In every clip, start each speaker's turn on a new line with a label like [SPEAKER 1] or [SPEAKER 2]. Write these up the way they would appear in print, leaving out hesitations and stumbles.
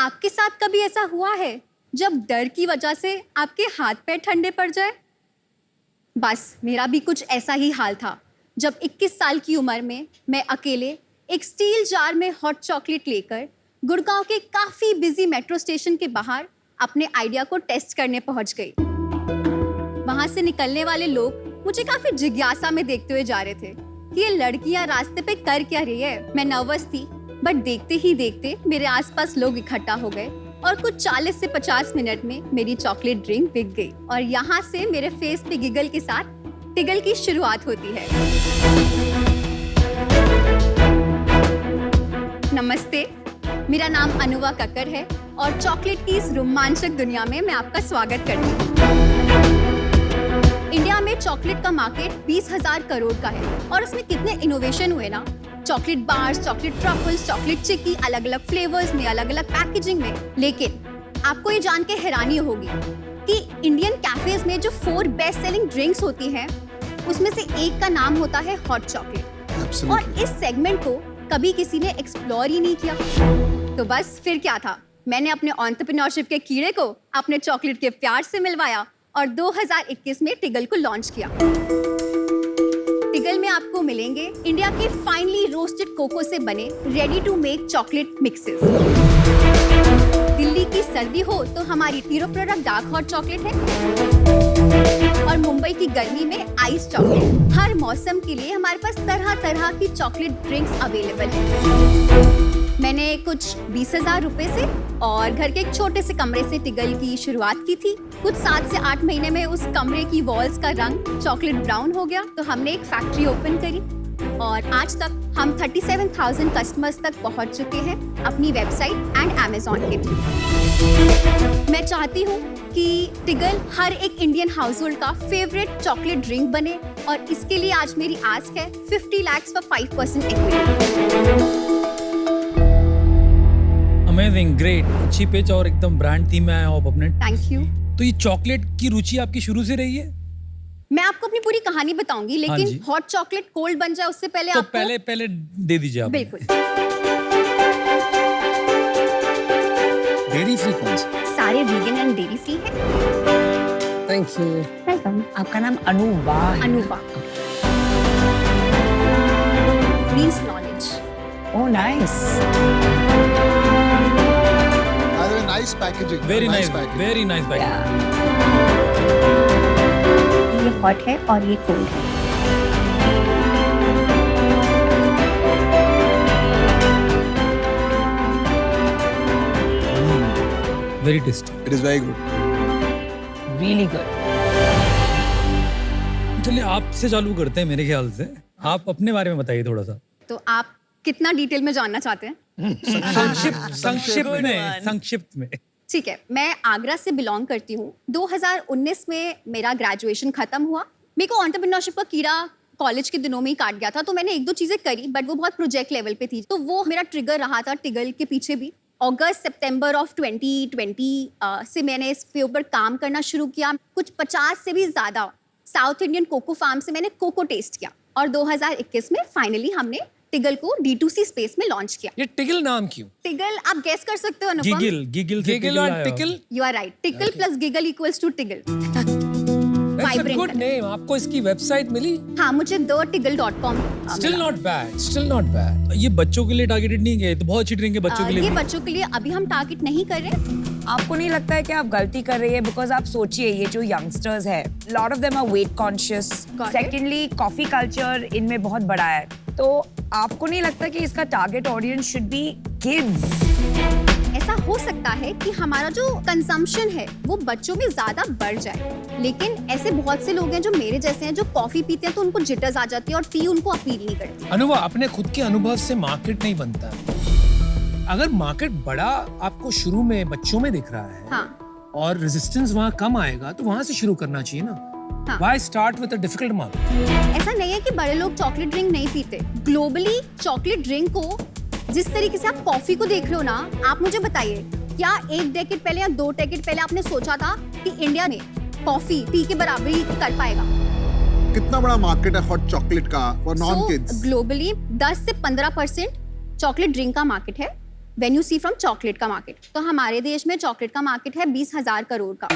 [SPEAKER 1] आपके साथ कभी ऐसा हुआ है जब डर की वजह से आपके हाथ पैर ठंडे पड़ जाए? बस मेरा भी कुछ ऐसा ही हाल था जब 21 साल की उम्र में मैं अकेले एक स्टील जार में हॉट चॉकलेट लेकर गुड़गांव के काफ़ी बिजी मेट्रो स्टेशन के बाहर अपने आइडिया को टेस्ट करने पहुंच गई। वहां से निकलने वाले लोग मुझे काफ़ी जिज्ञासा में देखते हुए जा रहे थे कि ये लड़कियां रास्ते पे कर क्या रही है। मैं नर्वस थी, बट देखते ही देखते मेरे आसपास लोग इकट्ठा हो गए और कुछ 40 से 50 मिनट में मेरी चॉकलेट ड्रिंक बिक गई और यहाँ से मेरे फेस पे गिगल के साथ टिगल की शुरुआत होती है। नमस्ते, मेरा नाम अनुवा कक्कर है और चॉकलेट की इस रोमांचक दुनिया में मैं आपका स्वागत करती हूँ। इंडिया में चॉकलेट का मार्केट 20,000 करोड़ का है और इसमें कितने इनोवेशन हुए ना। Chocolate bars, chocolate truffles, chocolate chikki, अलग अलग फ्लेवर्स में, अलग अलग पैकेजिंग में। लेकिन आपको ये जान के हैरानी होगी कि इंडियन कैफेज में जो 4 बेस्ट सेलिंग ड्रिंक्स होती हैं उसमें से एक का नाम होता है हॉट चॉकलेट। और इस सेगमेंट को कभी किसी ने एक्सप्लोर ही नहीं किया। तो बस फिर क्या था, मैंने अपने एंटरप्रेन्योरशिप के कीड़े को अपने चॉकलेट के प्यार से मिलवाया और 2021 में टिगल को लॉन्च किया। टिगल में आपको मिलेंगे इंडिया के फाइनली रोस्टेड कोको से बने ready to make chocolate mixes. Delhi की सर्दी हो तो हमारी hero product dark hot chocolate है और मुंबई की गर्मी में आइस चॉकलेट। हर मौसम के लिए हमारे पास तरह तरह की चॉकलेट ड्रिंक्स अवेलेबल है। मैंने कुछ 20,000 रुपए से और घर के एक छोटे से कमरे से टिगल की शुरुआत की थी। कुछ 7 से 8 महीने में उस कमरे की वॉल्स का रंग चॉकलेट ब्राउन हो गया तो हमने एक फैक्ट्री ओपन करी और आज तक हम 37,000 कस्टमर्स तक पहुंच चुके हैं अपनी वेबसाइट एंड अमेज़न के थ्रू। मैं चाहती हूँ कि टिगल हर एक इंडियन हाउसहोल्ड का फेवरेट चॉकलेट ड्रिंक बने और इसके लिए आज मेरी आस्क है 50 lakhs for 5% equity.
[SPEAKER 2] Amazing, great, अच्छी पिच और एकदम ब्रांड थीम में आया हो आप अपने।
[SPEAKER 1] Thank you.
[SPEAKER 2] तो ये चॉकलेट की रुचि आपकी शुरू से रही है?
[SPEAKER 1] मैं आपको अपनी पूरी कहानी बताऊंगी, लेकिन हॉट चॉकलेट कोल्ड बन जाए उससे पहले
[SPEAKER 2] तो
[SPEAKER 1] आपको
[SPEAKER 2] पहले दे दीजिए आप।
[SPEAKER 1] बिल्कुल।
[SPEAKER 3] डेयरी फ्री कौन सा?
[SPEAKER 1] सारे वीगन एंड डेयरी फ्री है।
[SPEAKER 3] Thank you.
[SPEAKER 1] वेलकम।
[SPEAKER 4] आपका नाम अनुवा है?
[SPEAKER 1] Anuva means knowledge.
[SPEAKER 4] Oh nice.
[SPEAKER 3] Nice packaging.
[SPEAKER 2] Very nice,
[SPEAKER 3] packaging.
[SPEAKER 2] very nice packaging.
[SPEAKER 1] ये हॉट है और ये कोल्ड है।
[SPEAKER 2] Very tasty.
[SPEAKER 3] It is very good.
[SPEAKER 4] Really good.
[SPEAKER 2] चलिए आपसे चालू करते हैं मेरे ख्याल से। आप अपने बारे में बताइए थोड़ा सा।
[SPEAKER 1] तो आप कितना डिटेल में जानना चाहते हैं?
[SPEAKER 2] संक्षिप्त में।
[SPEAKER 1] ठीक है, मैं आगरा से बिलोंग करती हूँ। 2019 में मेरा ग्रेजुएशन खत्म हुआ। मेरे को एंटरप्रेन्योरशिप का कीड़ा कॉलेज के दिनों में ही काट गया था, तो मैंने 1-2 चीजें करी, बट वो बहुत प्रोजेक्ट लेवल पे थी। तो वो मेरा ट्रिगर रहा था टिगल के पीछे भी। अगस्त सितंबर ऑफ 2020 से मैंने इस पे ऊपर काम करना शुरू किया। कुछ 50 से भी ज्यादा साउथ इंडियन कोको फार्म से मैंने कोको टेस्ट किया और 2021 में फाइनली हमने टिगल को D2C स्पेस में लॉन्च किया।
[SPEAKER 3] ये टिगल नाम क्यों?
[SPEAKER 1] टिगल आप गेस कर सकते हो अनुपम?
[SPEAKER 2] गिगल
[SPEAKER 3] और tickle?
[SPEAKER 1] You are right. Tickle plus giggle equals to Tiggle.
[SPEAKER 3] That's a good name. आपको इसकी वेबसाइट मिली?
[SPEAKER 1] हाँ, मुझे thetiggle.com
[SPEAKER 3] Still not bad. Still not bad.
[SPEAKER 2] ये बच्चों के लिए टारगेटेड नहीं है, तो बहुत अच्छी ड्रिंक है बच्चों के लिए
[SPEAKER 1] ये
[SPEAKER 2] भी।
[SPEAKER 1] बच्चों के लिए अभी हम टारगेट नहीं कर रहे।
[SPEAKER 4] आपको नहीं लगता है कि आप गलती कर रही है? बिकॉज आप सोचिए, ये जो यंगस्टर्स है, lot of them are weight conscious.
[SPEAKER 1] Got it.
[SPEAKER 4] Secondly coffee culture इनमें बहुत बड़ा है, तो आपको नहीं लगता कि इसका target audience should be kids?
[SPEAKER 1] ऐसा हो सकता है कि हमारा जो कंजम्पशन है वो बच्चों में ज्यादा बढ़ जाए, लेकिन ऐसे बहुत से लोग हैं जो मेरे जैसे हैं जो कॉफी पीते हैं तो उनको जिटर्स आ जाती है और टी उनको अपील नहीं करती।
[SPEAKER 3] अनुवा, अपने खुद के अनुभव से मार्केट नहीं बनता। अगर मार्केट बड़ा आपको शुरू में बच्चों में दिख रहा है,
[SPEAKER 1] हाँ,
[SPEAKER 3] और रेजिस्टेंस वहाँ कम आएगा तो वहाँ से शुरू करना चाहिए ना।
[SPEAKER 1] हाँ।
[SPEAKER 3] Why start with a difficult market?
[SPEAKER 1] ऐसा नहीं है कि बड़े लोग चॉकलेट ड्रिंक नहीं पीते। ग्लोबली चॉकलेट ड्रिंक को जिस तरीके से आप कॉफी को देख रहे हो ना, आप मुझे बताइए, क्या 1 डेकेड पहले या 2 डेकेड पहले आपने सोचा था कि इंडिया में कॉफी टी के बराबरी कर पाएगा?
[SPEAKER 5] कितना बड़ा मार्केट है हॉट चॉकलेट का फॉर नॉन किड्स?
[SPEAKER 1] ग्लोबली 10 से 15% चॉकलेट ड्रिंक का मार्केट है when you see from chocolate का मार्केट, तो हमारे देश में चॉकलेट का मार्केट है 20,000 करोड़ का,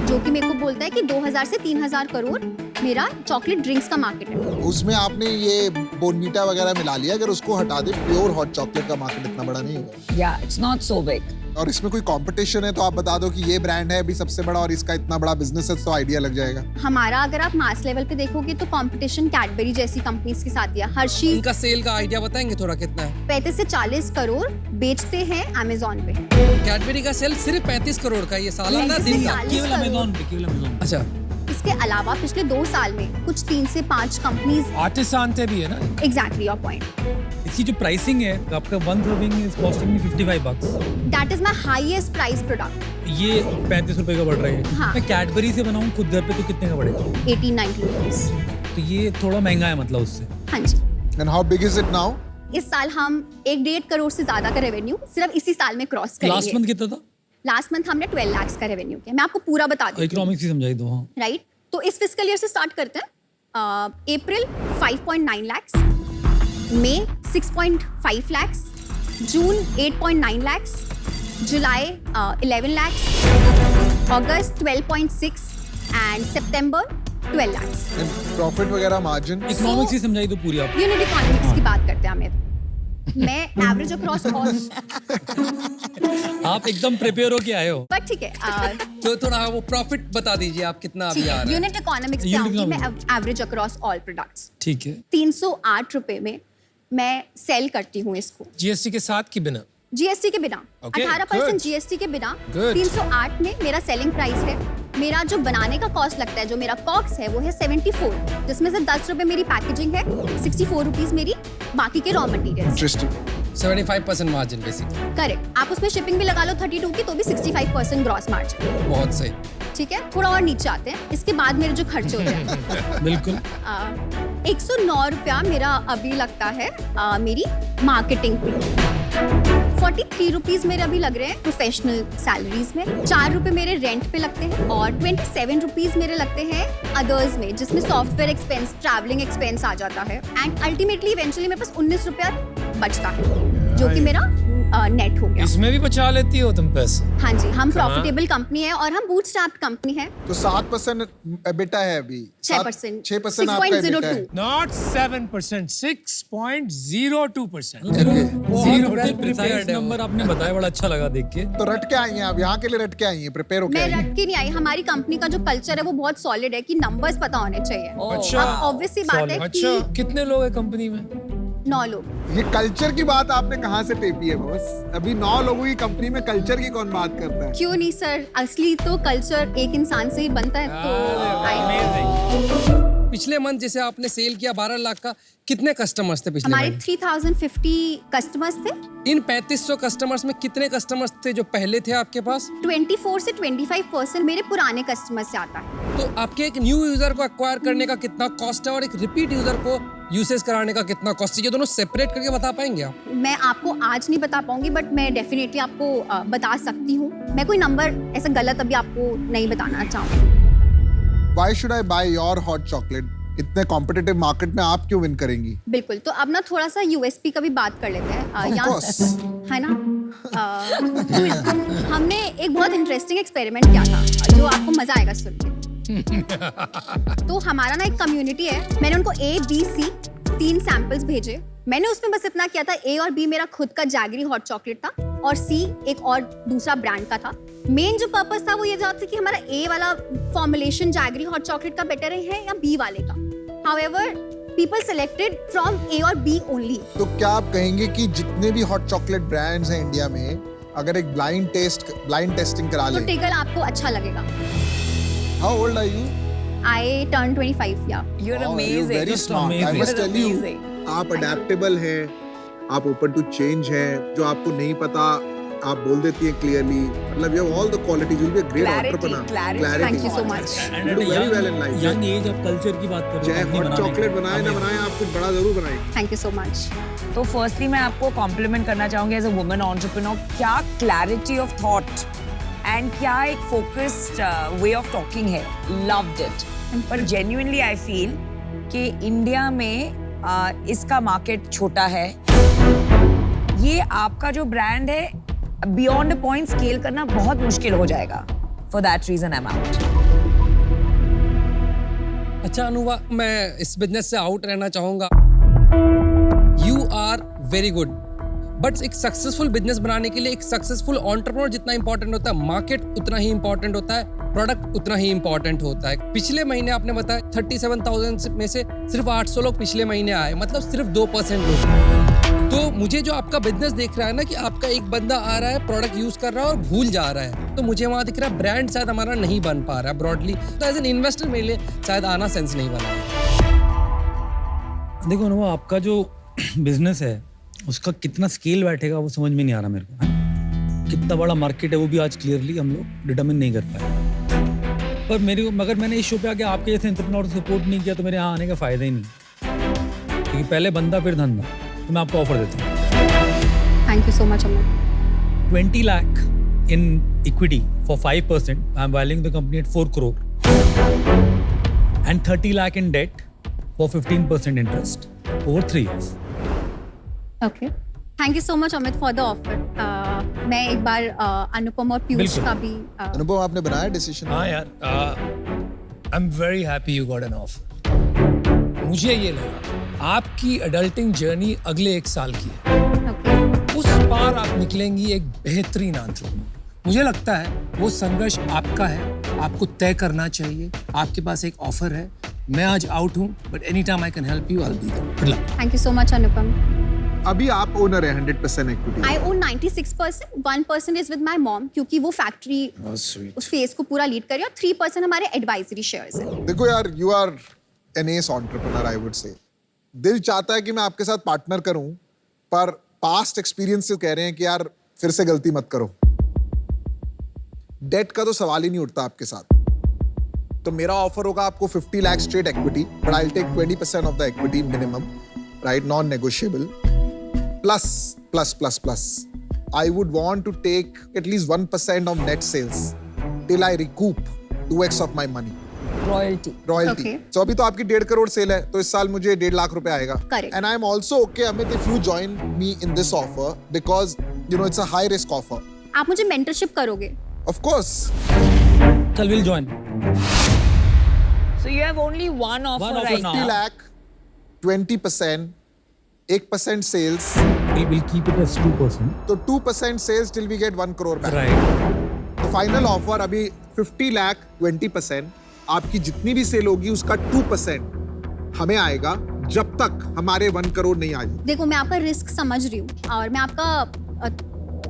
[SPEAKER 1] जो कि मेरे को बोलता है कि 2,000 से 3,000 करोड़ मेरा चॉकलेट ड्रिंक्स का मार्केट है।
[SPEAKER 5] उसमें आपने ये बोर्नवीटा वगैरह मिला लिया, अगर उसको हटा दे प्योर हॉट चॉकलेट का मार्केट इतना बड़ा नहीं होगा।
[SPEAKER 4] Yeah, it's not so big.
[SPEAKER 5] और इसमें कोई कंपटीशन है तो आप बता दो कि ये ब्रांड है अभी सबसे बड़ा और इसका इतना बड़ा बिजनेस है, तो आइडिया लग जाएगा।
[SPEAKER 1] हमारा अगर आप मास लेवल पे देखोगे तो कंपटीशन कैडबरी जैसी कंपनीज के साथ दिया, हर्शी
[SPEAKER 6] इनका सेल का आइडिया बताएंगे थोड़ा कितना है?
[SPEAKER 1] 35 से 40 करोड़ बेचते हैं अमेजोन पे।
[SPEAKER 6] कैडबरी का सेल सिर्फ 35 करोड़ का, ये सालाना
[SPEAKER 1] 35
[SPEAKER 6] दिन
[SPEAKER 1] से
[SPEAKER 6] का?
[SPEAKER 1] 40
[SPEAKER 2] केवल
[SPEAKER 1] करोड़।
[SPEAKER 2] अमेजोन पे, केवल अमेजोन।
[SPEAKER 6] अच्छा,
[SPEAKER 1] इसके अलावा पिछले 2 साल में कुछ 3 से 5 कंपनीज।
[SPEAKER 3] आर्टिसान थे भी है ना।
[SPEAKER 1] Exactly your point.
[SPEAKER 2] इसकी जो प्राइसिंग है, आपका 1 serving is costing me $55।
[SPEAKER 1] That is my highest price product.
[SPEAKER 2] ये 35 रुपए का पड़ रहा है।
[SPEAKER 1] हाँ।
[SPEAKER 2] मैं कैडबरी से बनाऊं खुद घर पे तो कितने का पड़ेगा?
[SPEAKER 1] 18-19 रुपीज।
[SPEAKER 2] तो ये थोड़ा महंगा है मतलब उससे।
[SPEAKER 1] हाँ जी।
[SPEAKER 5] And how big is it now?
[SPEAKER 1] इस साल हम 1.5 करोड़ से ज्यादा का रेवेन्यू सिर्फ इसी साल में क्रॉस करेंगे।
[SPEAKER 2] लास्ट मंथ कितना था?
[SPEAKER 1] लास्ट मंथ हमने 12 लाख का रेवेन्यू किया। मैं आपको पूरा बता देती हूँ,
[SPEAKER 2] इकोनॉमिक्स ही समझाई दो। हाँ,
[SPEAKER 1] राइट? तो इस फिस्कल ईयर से स्टार्ट करते हैं। अप्रैल 5.9 लाख, मई 6.5 लाख, जून 8.9 लाख, जुलाई 11 लाख, अगस्त 12.6 and September 12 lakh.
[SPEAKER 5] And profit वगैरह मार्जिन?
[SPEAKER 2] इकोनॉमिक्स ही समझाई दो पूरी आप।
[SPEAKER 1] यूनिट इकोनॉमिक्स की बात करते हैं हमें। मैं एवरेज अक्रॉस ऑल,
[SPEAKER 2] आप एकदम प्रिपेयर होके आए हो।
[SPEAKER 1] बट ठीक है,
[SPEAKER 6] तो थोड़ा वो प्रॉफिट बता दीजिए आप कितना अभी आ रहा है?
[SPEAKER 1] यूनिट इकोनॉमिक्स पे
[SPEAKER 2] Unit
[SPEAKER 1] आऊंगी मैं। एवरेज अक्रॉस ऑल प्रोडक्ट्स
[SPEAKER 2] ठीक है।
[SPEAKER 1] 308 रुपए में मैं सेल करती हूँ इसको,
[SPEAKER 3] जीएसटी के साथ की बिना।
[SPEAKER 1] जीएसटी के बिना।
[SPEAKER 3] Okay,
[SPEAKER 1] 18%
[SPEAKER 3] good.
[SPEAKER 1] जीएसटी के बिना
[SPEAKER 3] Good.
[SPEAKER 1] 308 में मेरा सेलिंग प्राइस है। मेरा जो बनाने का कॉस्ट लगता है, जो मेरा कॉक्स है, वो है 74, जिसमें से 10 रुपए मेरी पैकेजिंग है, 64 रुपीज मेरी बाकी के raw materials.
[SPEAKER 5] Interesting.
[SPEAKER 6] 75% margin basically.
[SPEAKER 1] Correct. आप उसमें शिपिंग भी लगा लो 32 की, तो भी 65% ग्रॉस मार्जिन।
[SPEAKER 6] बहुत सही।
[SPEAKER 1] ठीक है, थोड़ा और नीचे आते हैं। इसके बाद मेरे जो खर्चे होते हैं,
[SPEAKER 2] बिल्कुल।
[SPEAKER 1] 109 रुपया मेरा अभी लगता है मेरी मार्केटिंग पे। 43 रुपीज मेरे अभी लग रहे हैं प्रोफेशनल सैलरीज में। 4 रुपए मेरे रेंट पे लगते हैं और 27 रुपीज मेरे लगते हैं अदर्स में, जिसमें सॉफ्टवेयर एक्सपेंस, ट्रैवलिंग एक्सपेंस आ जाता है। एंड अल्टीमेटली इवेंचुअली मेरे पास 19 रुपया बचता है, जो कि मेरा नेट हो गया।
[SPEAKER 3] इसमें भी बचा लेती हो तुम पैसे।
[SPEAKER 1] हाँ जी, हम प्रॉफिटेबल कंपनी है और हम बूटस्ट्रैप्ड कंपनी है।
[SPEAKER 5] तो 7% एबिटा है अभी।
[SPEAKER 1] 6%,
[SPEAKER 5] 6% आपका एबिटा है।
[SPEAKER 1] 6.02।
[SPEAKER 3] Not 7%, 6.02%.
[SPEAKER 6] बहुत
[SPEAKER 2] प्रिसाइज नंबर आपने बताया, बड़ा अच्छा लगा देख के।
[SPEAKER 5] तो रट के आई हैं आप, यहाँ के लिए रट के आई हैं, प्रिपेयर होके
[SPEAKER 1] मैं
[SPEAKER 5] आई हैं।
[SPEAKER 1] रट के नहीं आई। हमारी कंपनी का जो कल्चर है वो बहुत सॉलिड है कि नंबर्स पता होने चाहिए।
[SPEAKER 3] अच्छा।
[SPEAKER 1] अब ऑब्वियस सी बात है
[SPEAKER 3] अच्छा,
[SPEAKER 1] कि
[SPEAKER 3] कितने लोग हैं कंपनी में?
[SPEAKER 1] 9 लोग।
[SPEAKER 5] ये कल्चर की बात आपने कहाँ से टेपी है बॉस? अभी 9 लोगों की कंपनी में कल्चर की कौन बात करता है?
[SPEAKER 1] क्यों नहीं सर, असली तो कल्चर एक इंसान से ही बनता है। तो
[SPEAKER 6] पिछले मंथ जैसे आपने सेल किया 12 लाख का, कितने कस्टमर्स थे पिछले
[SPEAKER 1] हमारे
[SPEAKER 6] मंथ?
[SPEAKER 1] 3050 कस्टमर्स थे।
[SPEAKER 6] इन 3500 कस्टमर्स में कितने कस्टमर्स थे जो पहले थे आपके पास?
[SPEAKER 1] 24 से 25% मेरे पुराने कस्टमर से आता है।
[SPEAKER 6] तो आपके एक न्यू यूजर को एक्वायर करने का कितना कॉस्ट है और एक रिपीट यूजर को यूसेज कराने का कितना कॉस्ट है? ये दोनों सेपरेट करके बता पाएंगे आप?
[SPEAKER 1] मैं आपको आज नहीं बता पाऊंगी, बट मैं डेफिनेटली आपको बता सकती हूँ। मैं कोई नंबर ऐसा गलत अभी आपको नहीं बताना चाहूंगी।
[SPEAKER 5] Why should I buy your hot chocolate? इतने कॉम्पिटिटिव मार्केट में आप क्यों विन करेंगी?
[SPEAKER 1] बिल्कुल। तो अब ना थोड़ा सा यूएसपी का भी बात कर लेते हैं।
[SPEAKER 5] Of
[SPEAKER 1] यहाँ
[SPEAKER 5] course.
[SPEAKER 1] है ना, हमने एक बहुत इंटरेस्टिंग एक्सपेरिमेंट किया था जो आपको मजा आएगा सुन के। तो हमारा ना एक कम्युनिटी है। मैंने उनको A, B, C 3 सैंपल्स भेजे। मैंने उसमें बस इतना किया था, A और B मेरा खुद का जैगरी हॉट चॉकलेट था और C एक और दूसरा ब्रांड का था। मेन जो पर्पस था वो ये था कि हमारा A वाला फॉर्मुलेशन जैगरी हॉट चॉकलेट का बेटर है या B वाले का। However people selected from A और B ओनली।
[SPEAKER 5] तो क्या आप कहेंगे कि जितने भी हॉट चॉकलेट ब्रांड्स हैं इंडिया में, अगर एक ब्लाइंड टेस्टिंग करा
[SPEAKER 1] तो
[SPEAKER 5] ले,
[SPEAKER 1] टिगल आपको अच्छा लगेगा।
[SPEAKER 5] How old are you?
[SPEAKER 1] I turned 25 या।
[SPEAKER 4] You're
[SPEAKER 5] Oh,
[SPEAKER 4] amazing.
[SPEAKER 5] you're very
[SPEAKER 2] Just
[SPEAKER 5] smart. I
[SPEAKER 2] amazing.
[SPEAKER 5] must tell you,
[SPEAKER 4] Amazing.
[SPEAKER 5] आप अडेप्टेबल हैं, आप ओपन टू चेंज हैं, जो आपको नहीं पता आप बोल देती हैं क्लियरली। मतलब you have all the qualities, you'll be a great
[SPEAKER 4] Clarity,
[SPEAKER 5] entrepreneur.
[SPEAKER 4] clarity.
[SPEAKER 1] Thank you so much.
[SPEAKER 5] You do very well in life.
[SPEAKER 2] Young age of culture की बात कर रहे
[SPEAKER 5] चाहे
[SPEAKER 2] हो,
[SPEAKER 5] हॉट चॉकलेट बनाए ना बनाए, आप कुछ बड़ा जरूर बनाएंगे।
[SPEAKER 1] Thank you so much.
[SPEAKER 4] तो फर्स्टली मैं आपको कॉम्प्लीमेंट करना चाहूंगी एज अ वुमन एंटरप्रेन्योर। क्या क्लैरिटी ऑफ थॉट एंड क्या एक फोकस्ड वे ऑफ टॉकिंग है। Loved it. पर जेन्युइनली आई फील कि इंडिया में इसका मार्केट छोटा है। ये आपका जो ब्रांड है बियॉन्ड अ पॉइंट स्केल करना बहुत मुश्किल हो जाएगा. For that reason I am out.
[SPEAKER 6] अच्छा अनुवा, मैं इस बिजनेस से आउट रहना चाहूंगा. You are very good, but एक सक्सेसफुल बिजनेस बनाने के लिए एक सक्सेसफुल एंटरप्रेन्योर जितना इंपॉर्टेंट होता है, मार्केट उतना ही इंपॉर्टेंट होता है, प्रोडक्ट उतना ही इंपॉर्टेंट होता है. पिछले महीने आपने बताया 37,000 में से सिर्फ 800 लोग पिछले महीने आए, मतलब सिर्फ 2% लोग. तो मुझे जो आपका बिजनेस देख रहा है ना कि आपका एक बंदा आ रहा है, प्रोडक्ट यूज कर रहा है और भूल जा रहा है, तो मुझे वहां दिख रहा है ब्रांड शायद हमारा नहीं बन पा रहा है ब्रॉडली. तो एज एन इन्वेस्टर मेरे लिए शायद आना सेंस नहीं बना है.
[SPEAKER 2] देखो अनुभव, आपका जो बिजनेस है उसका कितना स्केल बैठेगा वो समझ में नहीं आ रहा मेरे को. कितना बड़ा मार्केट है वो भी आज क्लियरली हम लोग डिटरमिन नहीं कर पाए. पर मगर मैंने इस शो पे आके आपके जैसे एंटरप्रेन्योर सपोर्ट नहीं किया तो मेरे यहाँ आने का फायदा ही नहीं. क्योंकि पहले बंदा फिर धंधा. तो मैं आपको ऑफर देता हूँ.
[SPEAKER 1] Thank you so much Amit.
[SPEAKER 2] 20 lakh in equity for 5%. I'm valuing the company at 4 crore. And 30 lakh in debt for 15% interest over 3 years.
[SPEAKER 1] Okay, thank you so much Amit for the offer. मैं एक बार अनुपम और पीयूष
[SPEAKER 2] बिल्कुल.
[SPEAKER 1] का भी
[SPEAKER 5] अनुभव आपने बनाया डिसीजन?
[SPEAKER 3] हाँ यार, I am very happy you got an offer. मुझे ये लगा आपकी अडल्टिंग जर्नी अगले 1 साल की है.
[SPEAKER 1] ओके.
[SPEAKER 3] उस पार आप निकलेंगी एक बेहतरीन एंटरप्रेन्योर. मुझे लगता है वो संघर्ष आपका है, आपको तय करना चाहिए. आपके पास एक ऑफर है. मैं आज आउट हूँ, but any time I can help you, I will be there. Good luck.
[SPEAKER 1] Thank you so much Anupam.
[SPEAKER 5] अभी आप ओनर है 100% equity.
[SPEAKER 1] I own 96%, 1% is with my mom क्योंकि वो फैक्ट्री उस फेज को पूरा लीड कर रही है, और 3% हमारे एडवाइजरी शेयर्स हैं.
[SPEAKER 5] देखो यार, you are an as entrepreneur I would say. दिल चाहता है कि मैं आपके साथ पार्टनर करूं, पर पास्ट एक्सपीरियंस से कह रहे हैं कि यार फिर से गलती मत करो. डेट का तो सवाल ही नहीं उठता आपके साथ. तो मेरा ऑफर होगा आपको 50 lakh straight equity, but I will take 20% off the equity minimum, right, non negotiable. Plus. I would want to take at least 1% of net sales till I recoup 2x of my money.
[SPEAKER 4] Royalty.
[SPEAKER 1] Okay.
[SPEAKER 5] So अभी तो आपकी 1.5 crore cell है, तो इस साल मुझे 1.5 लाख रुपए आएगा.
[SPEAKER 1] Correct.
[SPEAKER 5] And I'm also okay, Amit, if you join me in this offer because you know it's a high risk offer.
[SPEAKER 1] आप मुझे मेंटरशिप करोगे?
[SPEAKER 5] Of course.
[SPEAKER 2] Chal, we'll join.
[SPEAKER 4] So you have only one offer
[SPEAKER 2] One offer
[SPEAKER 4] right
[SPEAKER 2] now.
[SPEAKER 5] 50 lakh, 20%, 1% sales.
[SPEAKER 2] We'll keep it as 2%.
[SPEAKER 5] तो 2% sales till we get 1 crore back.
[SPEAKER 2] Right.
[SPEAKER 5] तो final offer अभी 50 लाख 20%. आपकी जितनी भी cell होगी उसका 2% हमें आएगा जब तक हमारे 1 करोड़ नहीं आ जाए.
[SPEAKER 1] देखो, मैं आपका रिस्क समझ रही हूँ और मैं आपका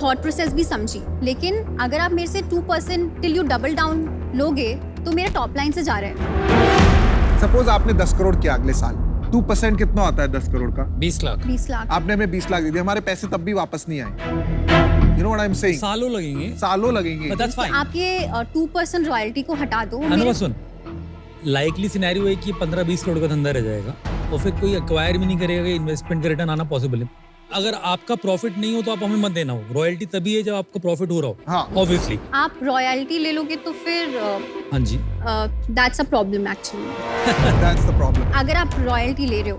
[SPEAKER 1] थॉट प्रोसेस भी समझी, लेकिन अगर आप मेरे से 2% टिल यू डबल डाउन लोगे तो मेरे टॉप लाइन से जा रहे हैं.
[SPEAKER 5] सपोज आपने 10 करोड़ किया अगले साल, 2% कितना होता है 10 करोड़ का?
[SPEAKER 3] 20 लाख.
[SPEAKER 1] 20 लाख.
[SPEAKER 5] आपने हमें 20 लाख दे दिए, हमारे पैसे तब भी वापस नहीं आए. You know what I am saying?
[SPEAKER 2] सालों लगेंगे.
[SPEAKER 5] सालों लगेंगे.
[SPEAKER 2] But that's fine.
[SPEAKER 1] आप ये 2% रॉयल्टी को हटा दो.
[SPEAKER 2] अनुभव सुन, लाइकली सिनेरियो है कि 15-20 करोड़ का धंधा रह जाएगा और फिर कोई एक्वायर भी नहीं करेगा कि इन्वेस्टमेंट का रिटर्न आना पॉसिबल है. अगर आपका प्रॉफिट नहीं हो तो आप हमें मत देना हो. रॉयल्टी तभी है जब आपका प्रॉफिट हो रहा हो.
[SPEAKER 5] हाँ.
[SPEAKER 2] ऑब्वियसली.
[SPEAKER 1] आप रॉयल्टी ले लोगे तो फिर
[SPEAKER 2] हाँ जी.
[SPEAKER 1] That's a problem actually.
[SPEAKER 5] That's the problem.
[SPEAKER 1] अगर आप रॉयल्टी ले रहे हो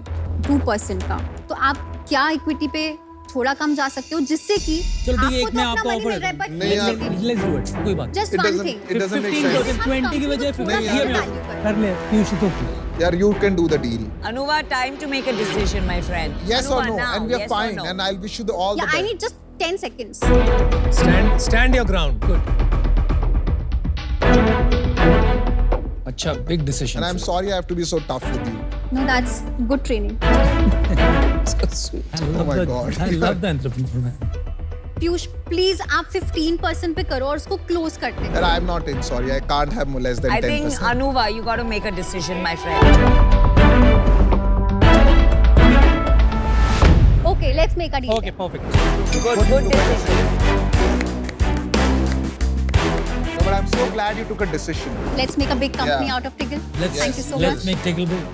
[SPEAKER 1] 2% का, तो आप क्या इक्विटी पे थोड़ा कम जा सकते हो जिससे कि
[SPEAKER 2] चलो ठीक है,
[SPEAKER 1] आपको
[SPEAKER 2] एक मैं
[SPEAKER 1] तो अपना
[SPEAKER 2] आपको
[SPEAKER 1] money
[SPEAKER 2] ऑफर
[SPEAKER 1] मिल रहा है, but
[SPEAKER 5] नहीं यार.
[SPEAKER 2] Let's do it. कोई बात.
[SPEAKER 1] just
[SPEAKER 5] It
[SPEAKER 1] one
[SPEAKER 5] doesn't-
[SPEAKER 1] thing.
[SPEAKER 5] it doesn't make sense.
[SPEAKER 2] 15%, 20 की बजाय 50.
[SPEAKER 5] नहीं यार.
[SPEAKER 2] कर ले पीयूष तो.
[SPEAKER 5] यार, you can do the deal.
[SPEAKER 4] Anuva, time to make a decision, my friend.
[SPEAKER 5] Yes
[SPEAKER 4] Anuva,
[SPEAKER 5] or no?
[SPEAKER 4] now,
[SPEAKER 5] And we are
[SPEAKER 4] yes or
[SPEAKER 5] fine.
[SPEAKER 4] no?
[SPEAKER 5] And I'll wish you all the
[SPEAKER 1] Yeah, I
[SPEAKER 5] best.
[SPEAKER 1] need just 10 seconds.
[SPEAKER 3] Stand your ground. Good. अच्छा, big decision.
[SPEAKER 5] And I'm sorry I have to be so tough with you.
[SPEAKER 1] No, that's good training.
[SPEAKER 5] Oh my God.
[SPEAKER 2] I love the entrepreneur man.
[SPEAKER 1] Piyush, please आप 15% पे करो और उसको close करते हैं.
[SPEAKER 5] And I'm not in. Sorry, I can't have less than
[SPEAKER 4] I think
[SPEAKER 5] 10%.
[SPEAKER 4] Anuva, you got to make a decision, my friend.
[SPEAKER 1] Okay, let's make a deal.
[SPEAKER 2] Okay, perfect.
[SPEAKER 4] Good decision.
[SPEAKER 5] No, but I'm so glad you took a decision.
[SPEAKER 1] Let's make a big company
[SPEAKER 5] Yeah.
[SPEAKER 1] out of Tiggle.
[SPEAKER 2] Let's
[SPEAKER 1] Thank you so
[SPEAKER 2] let's
[SPEAKER 1] much.
[SPEAKER 2] make Tiggle big.